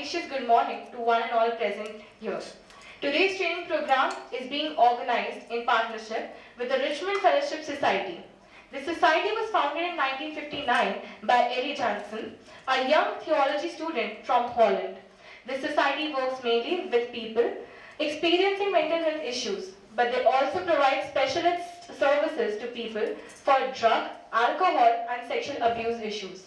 auspicious good morning to one and all present here. Today's training program is being organized in partnership with the Richmond Fellowship Society. The society was founded in 1959 by Ellie Johnson, a young theology student from Holland. The society works mainly with people experiencing mental health issues, but they also provide specialist services to people for drug, alcohol, and sexual abuse issues.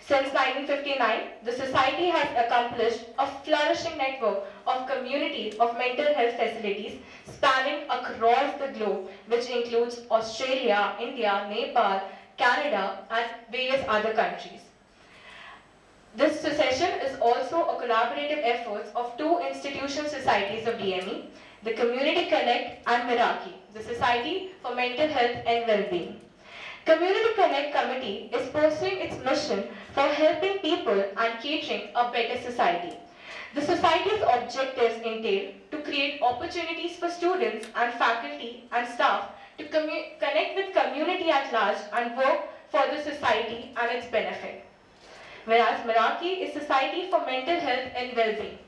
Since 1959, the Society has accomplished a flourishing network of communities of mental health facilities spanning across the globe, which includes Australia, India, Nepal, Canada, and various other countries. This session is also a collaborative effort of two institutional societies of DME, the Community Connect and Meraki, the Society for Mental Health and Well-being. Community Connect Committee is pursuing its mission for helping people and catering a better society. The society's objectives entail to create opportunities for students and faculty and staff to connect with community at large and work for the society and its benefit. Whereas Meraki is Society for Mental Health and Well-being.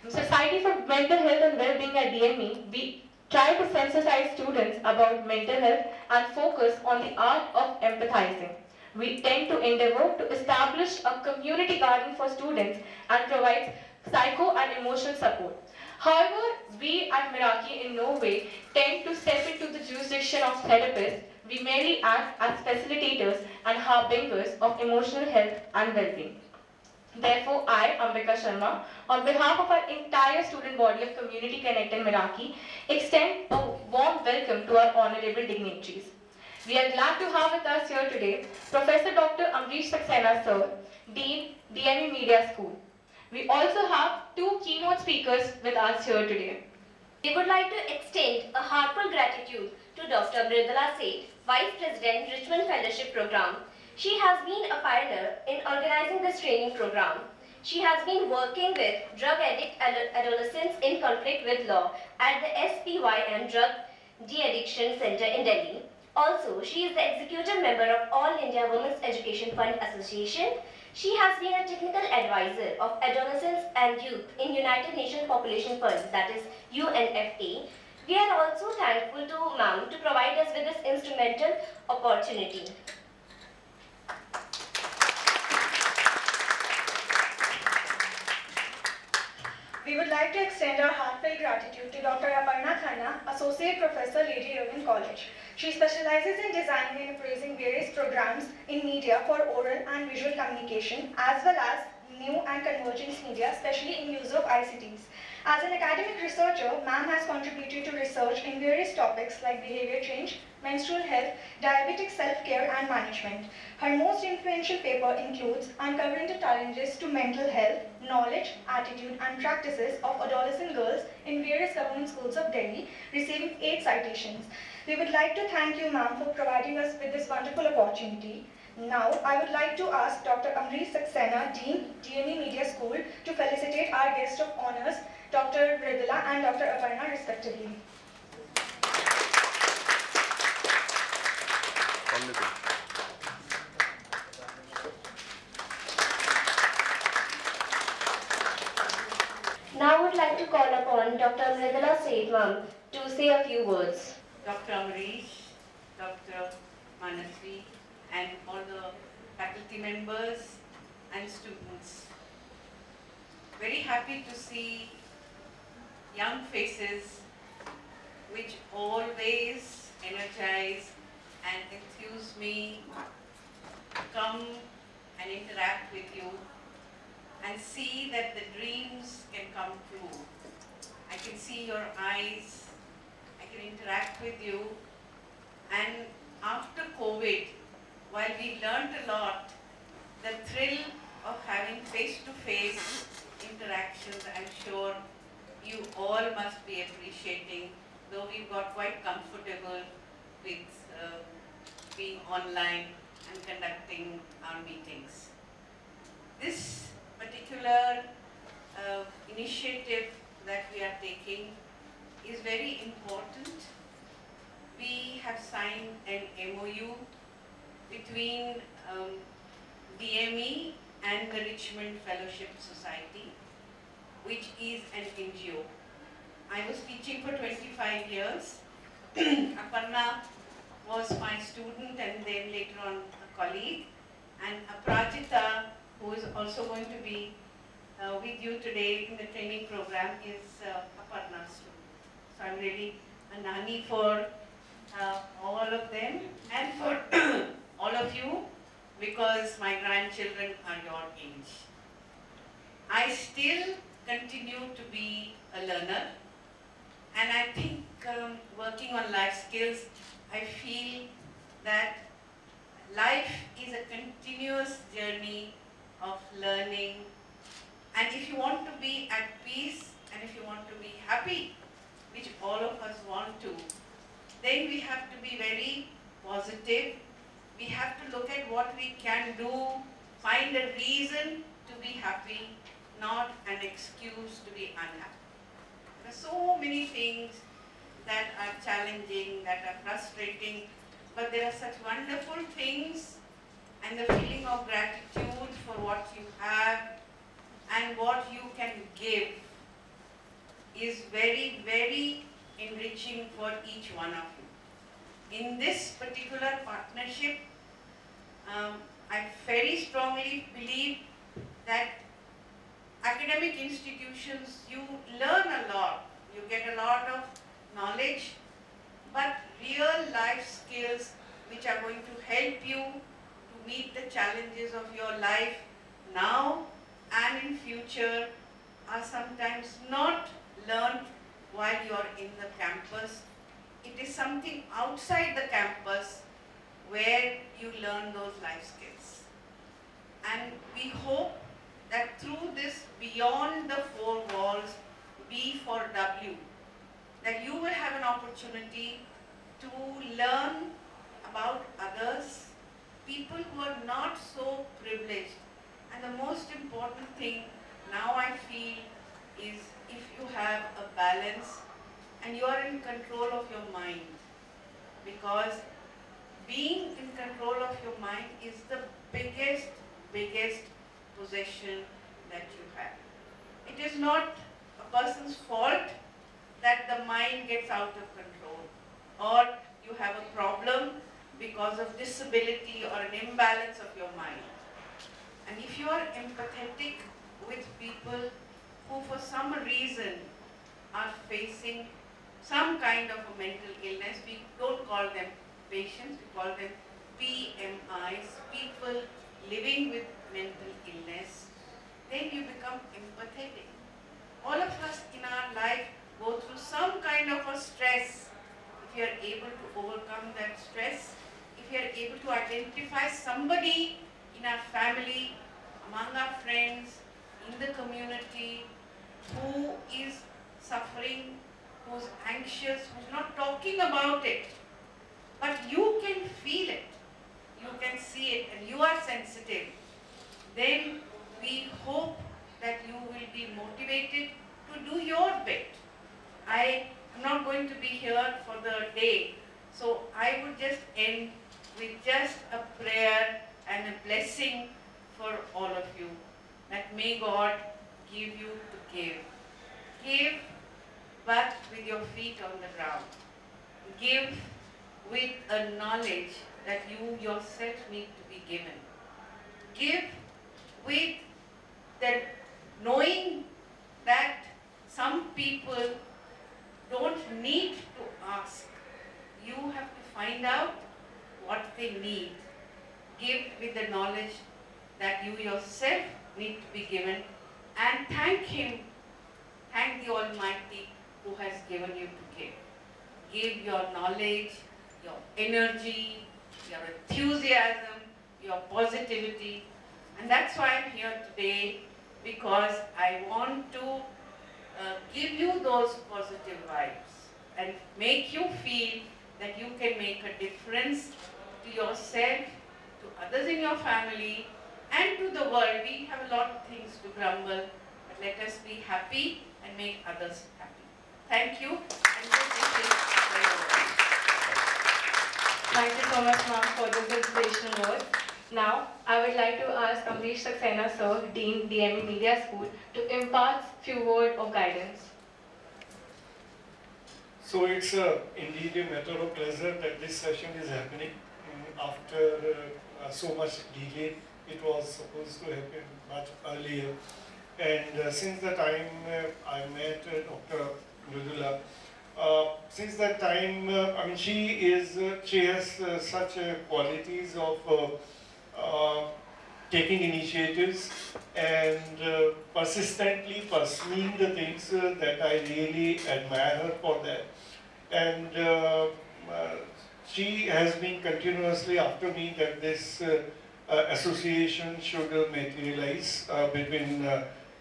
Society for Mental Health and Well-being at DME, we try to sensitize students about mental health and focus on the art of empathizing. We tend to endeavor to establish a community garden for students and provide psycho and emotional support. However, we at Meraki in no way tend to step into the jurisdiction of therapists. We merely act as facilitators and harbingers of emotional health and well-being. Therefore, I, Ambika Sharma, on behalf of our entire student body of Community Connect and Meraki, extend a warm welcome to our honorable dignitaries. We are glad to have with us here today Professor Dr. Amrish Saxena Sir, Dean, DME Media School. We also have two keynote speakers with us here today. We would like to extend a heartfelt gratitude to Dr. Mridula Seth, Vice President, Richmond Fellowship Program. She has been a pioneer in organizing this training program. She has been working with drug addict adolescents in conflict with law at the SPYM Drug De-Addiction Center in Delhi. Also, she is the executive member of All India Women's Education Fund Association. She has been a technical advisor of adolescents and youth in United Nations Population Fund, that is UNFA. We are also thankful to ma'am to provide us with this instrumental opportunity. We would like to extend our heartfelt gratitude to Dr. Aparna Khanna, Associate Professor, Lady Irwin College. She specializes in designing and appraising various programs in media for oral and visual communication, as well as new and convergence media, especially in use of ICTs. As an academic researcher, ma'am has contributed to research in various topics like behavior change, menstrual health, diabetic self-care and management. Her most influential paper includes Uncovering the Challenges to Mental Health, Knowledge, Attitude and Practices of Adolescent Girls in various government schools of Delhi, receiving 8 citations. We would like to thank you, ma'am, for providing us with this wonderful opportunity. Now, I would like to ask Dr. Amrish Saxena, Dean, DME Media School, to felicitate our guest of honors, Dr. Mridula and Dr. Aparna, respectively. Now I would like to call upon Dr. Mridula Seth, ma'am, to say a few words. Dr. Amrish, Dr. Manasvi, and all the faculty members and students. Very happy to see young faces which always energize and enthuse me to come and interact with you and see that the dreams can come true. I can see your eyes, I can interact with you, and after COVID, while we learned a lot, the thrill of having face-to-face interactions, I'm sure you all must be appreciating, though we've got quite comfortable with being online and conducting our meetings. This particular initiative that we are taking is very important. We have signed an MOU between DME and the Richmond Fellowship Society, which is an NGO. I was teaching for 25 years. Aparna was my student and then later on a colleague. And Aprajita, who is also going to be with you today in the training program, is Aparna's student. So I'm really a nani for all of them and for all of you, because my grandchildren are your age. I still continue to be a learner, and I think working on life skills, I feel that life is a continuous journey of learning, and if you want to be at peace and if you want to be happy, which all of us want to, then we have to be very positive. We have to look at what we can do, find a reason to be happy, not an excuse to be unhappy. There are so many things that are challenging, that are frustrating, but there are such wonderful things, and the feeling of gratitude for what you have and what you can give is very, very enriching for each one of you. In this particular partnership, I very strongly believe that academic institutions, you learn a lot, you get a lot of knowledge, but real life skills which are going to help you to meet the challenges of your life now and in future are sometimes not learned while you are in the campus. It is something outside the campus where you learn those life skills. And we hope that through this beyond the four walls, B for W, that you will have an opportunity to learn about others, people who are not so privileged. And the most important thing now I feel is if you have a balance and you are in control of your mind, because being in control of your mind is the biggest possession that you have. It is not a person's fault that the mind gets out of control, or you have a problem because of disability or an imbalance of your mind. And if you are empathetic with people who for some reason are facing some kind of a mental illness, we don't call them patients, we call them PMIs, people living with mental illness, then you become empathetic. All of us in our life go through some kind of a stress. If you are able to overcome that stress, if you are able to identify somebody in our family, among our friends, in the community, who is suffering, who's anxious, who's not talking about it, but you can feel it, you can see it, and you are sensitive, then we hope that you will be motivated to do your bit. I am not going to be here for the day, so I would just end with just a prayer and a blessing for all of you, that may God give you to give. Give, but with your feet on the ground. Give with a knowledge that you yourself need to be given. Give with that knowing that some people don't need to ask. You have to find out what they need. Give with the knowledge that you yourself need to be given, and thank Him, thank the Almighty who has given you to give. Give your knowledge, your energy, your enthusiasm, your positivity, and that's why I'm here today, because I want to give you those positive vibes and make you feel that you can make a difference to yourself, to others in your family, and to the world. We have a lot of things to grumble, but let us be happy and make others happy. Thank you. And this is very much. Thank you so much, ma'am, for those inspirational words. Now, I would like to ask Amrish Saxena Sir, Dean, DME Media School, to impart few words of guidance. So it's indeed a matter of pleasure that this session is happening after so much delay. It was supposed to happen much earlier. And since the time I met Dr. Mridula, since that time, I mean, she has such qualities of taking initiatives and persistently pursuing the things that I really admire her for that. And she has been continuously after me that this association should materialize between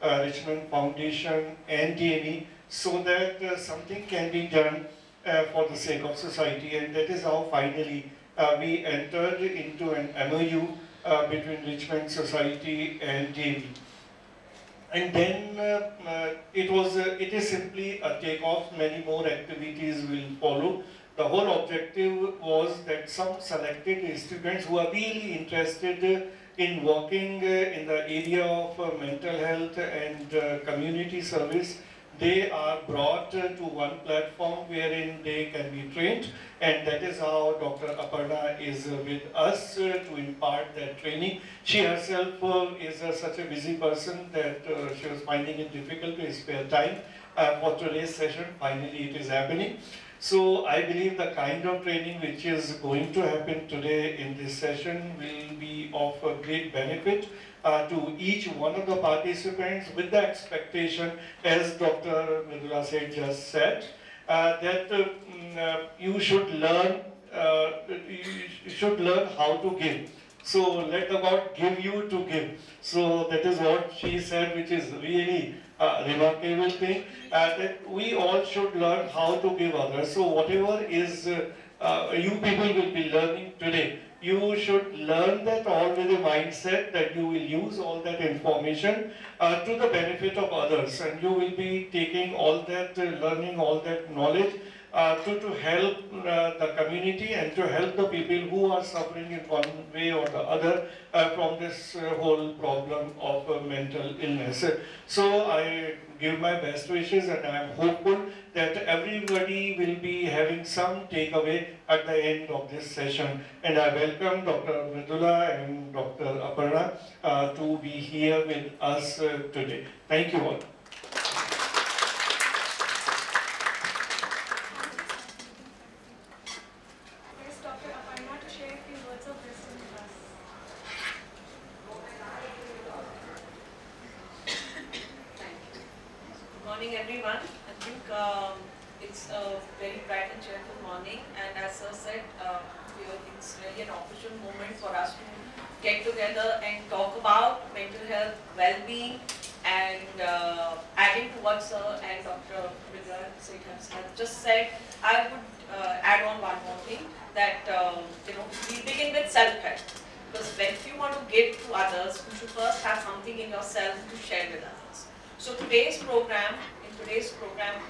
Richmond Foundation and DME so that something can be done for the sake of society, and that is how finally we entered into an MOU between Richmond Society and DME. And then it is simply a takeoff. Many more activities will follow. The whole objective was that some selected students who are really interested in working in the area of mental health and community service, they are brought to one platform wherein they can be trained, and that is how Dr. Aparna is with us to impart that training. She herself is such a busy person that she was finding it difficult to spare time for today's session. Finally, it is happening. So I believe the kind of training which is going to happen today in this session will be of great benefit to each one of the participants, with the expectation, as Dr. Mridula said, just said, that you should learn how to give. So let the God give you to give. So that is what she said, which is really a remarkable thing. That we all should learn how to give others. So whatever is you people will be learning today, you should learn that all with a mindset that you will use all that information to the benefit of others, and you will be taking all that learning, all that knowledge to help the community and to help the people who are suffering in one way or the other from this whole problem of mental illness. So I give my best wishes, and I am hopeful that everybody will be having some takeaway at the end of this session. And I welcome Dr. Mridula and Dr. Aparna to be here with us today. Thank you all. Request Dr. Aparna to share a few words of wisdom with us. Good morning, everyone. I think it's a very bright and cheerful morning, and as Sir said, it's really an opportune moment for us to get together and talk about mental health, well-being, and adding to what Sir and Dr. Mridula have just said, I would add on one more thing, that we begin with self-help. Because if you want to give to others, you should first have something in yourself to share with others. So in today's program,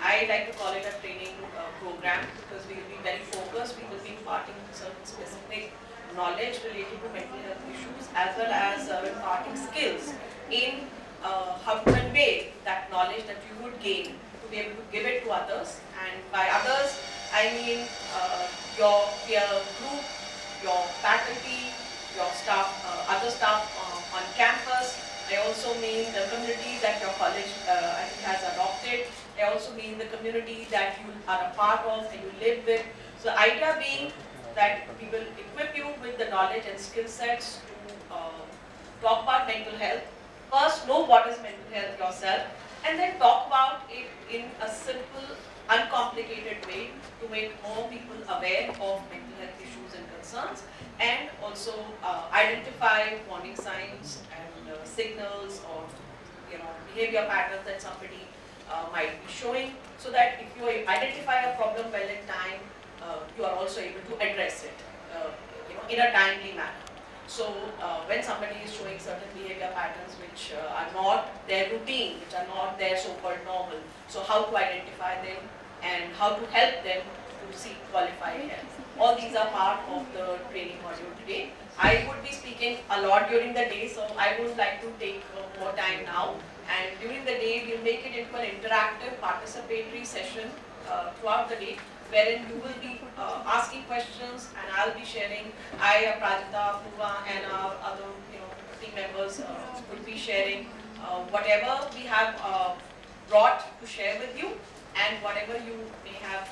I like to call it a training program, because we will be very focused. We will be imparting certain specific knowledge related to mental health issues, as well as imparting skills in how to convey that knowledge that you would gain to be able to give it to others. And by others, I mean your peer group, your faculty, your staff, other staff on campus. I also mean the community that your college I think has adopted. I also mean the community that you are a part of and you live with. So the idea being that we will equip you with the knowledge and skill sets to talk about mental health. First, know what is mental health yourself, and then talk about it in a simple, uncomplicated way to make more people aware of mental health issues and concerns, and also identify warning signs and signals or behavior patterns that somebody might be showing, so that if you identify a problem well in time, you are also able to address it in a timely manner. So when somebody is showing certain behavior patterns which are not their routine, which are not their so-called normal, so how to identify them and how to help them to seek qualified help. All these are part of the training module today. I would be speaking a lot during the day, so I would like to take more time now. And during the day, we'll make it into an interactive participatory session throughout the day, wherein you will be asking questions and I'll be sharing. Prajita, Purva and our other team members will be sharing whatever we have brought to share with you and whatever you may have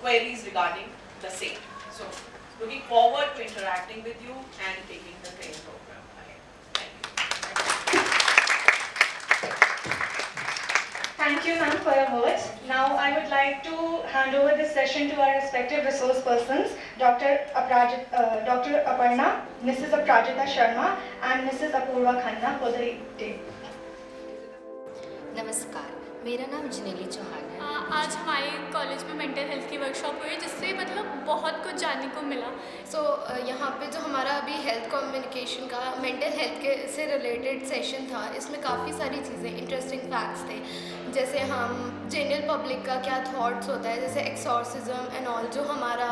queries regarding the same. So looking forward to interacting with you and taking the training program ahead. Thank you. Thank you, ma'am, for your words. Now, I would like to hand over this session to our respective resource persons, Dr. Aparna, Mrs. Aprajita Sharma, and Mrs. Apurva Khanna for the day. नमस्कार, मेरा नाम जिनेली चौहान है। आज हमारे college में mental health की workshop हुई जिससे मतलब बहुत कुछ जानने को मिला। यहाँ पे जो हमारा अभी हेल्थ कम्युनिकेशन का मेंटल हेल्थ के से रिलेटेड सेशन था, इसमें काफ़ी सारी चीज़ें इंटरेस्टिंग फैक्ट्स थे, जैसे हम जनरल पब्लिक का क्या थॉट्स होता है, जैसे एक्सॉर्सिज्म एंड ऑल, जो हमारा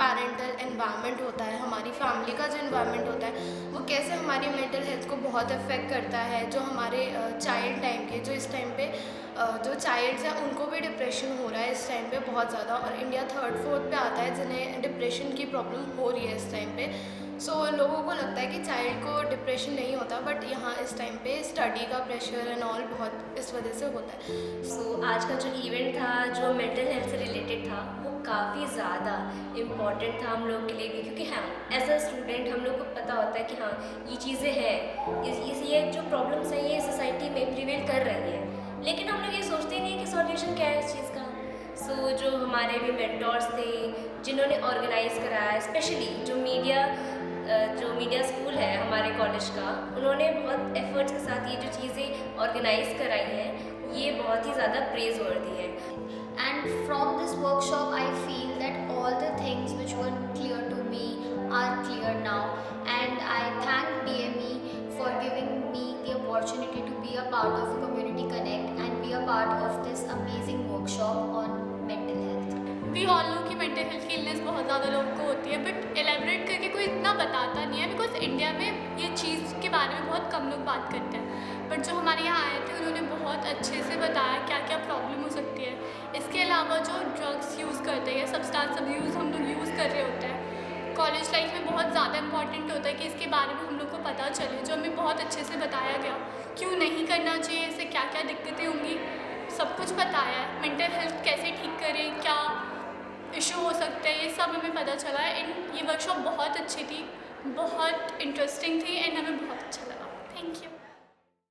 पेरेंटल एनवायरनमेंट होता है, हमारी फैमिली का जो एनवायरनमेंट होता है वो कैसे हमारी मेंटल हेल्थ को बहुत अफेक्ट करता है। जो हमारे चाइल्ड टाइम के जो इस टाइम पे जो चाइल्ड्स हैं उनको भी डिप्रेशन हो रहा है इस टाइम पे बहुत ज़्यादा, और इंडिया 3rd 4th पे आता है जिन्हें डिप्रेशन की प्रॉब्लम हो रही है इस टाइम पे। लोगों को लगता है कि चाइल्ड को डिप्रेशन नहीं होता, बट यहाँ इस टाइम पे स्टडी का प्रेशर एंड ऑल बहुत इस वजह से होता है। आज का जो इवेंट था जो मेंटल हेल्थ से रिलेटेड था वो काफ़ी ज़्यादा इम्पॉर्टेंट था हम लोग के लिए भी, क्योंकि हाँ एज अ स्टूडेंट हम लोग को पता होता है कि हाँ ये चीज़ें हैं, ये जो प्रॉब्लम्स हैं ये सोसाइटी में प्रिवेल कर रही हैं, लेकिन हम लोग ये सोचते नहीं कि सॉल्यूशन क्या है इस चीज़ का। जो हमारे भी मेंटर्स थे जिन्होंने ऑर्गेनाइज़ कराया, स्पेशली जो मीडिया स्कूल है हमारे कॉलेज का, उन्होंने बहुत एफर्ट्स के साथ ये जो चीज़ें ऑर्गेनाइज़ कराई हैं ये बहुत ही ज़्यादा प्रेज वर्दी है। And from this workshop, I feel that all the things which were clear to me are clear now, and I thank DME for giving me the opportunity to be a part of Community Connect and be a part of this amazing workshop on mental health. We all know कि mental health की illness बहुत ज़्यादा लोगों को होती है, but elaborate करके कोई इतना बताता नहीं है, बिकॉज इंडिया में ये चीज़ के बारे में बहुत कम लोग बात करते हैं। बट जो हमारे यहाँ आए थे उन्होंने बहुत अच्छे से बताया क्या क्या प्रॉब्लम हो सकती है। इसके अलावा जो ड्रग्स यूज़ करते हैं, सब्सटेंस अब्यूज़ हम लोग यूज़ कर रहे होते हैं, कॉलेज लाइफ में बहुत ज़्यादा इंपॉर्टेंट होता है कि इसके बारे में हम लोग को पता चले, जो हमें बहुत अच्छे से बताया गया क्यों नहीं करना चाहिए, इससे क्या क्या दिक्कतें होंगी, सब कुछ बताया है। मेंटल हेल्थ कैसे ठीक करें, क्या इशू हो सकते हैं, ये सब हमें पता चला है। एंड ये वर्कशॉप बहुत अच्छी थी, बहुत इंटरेस्टिंग थी एंड हमें बहुत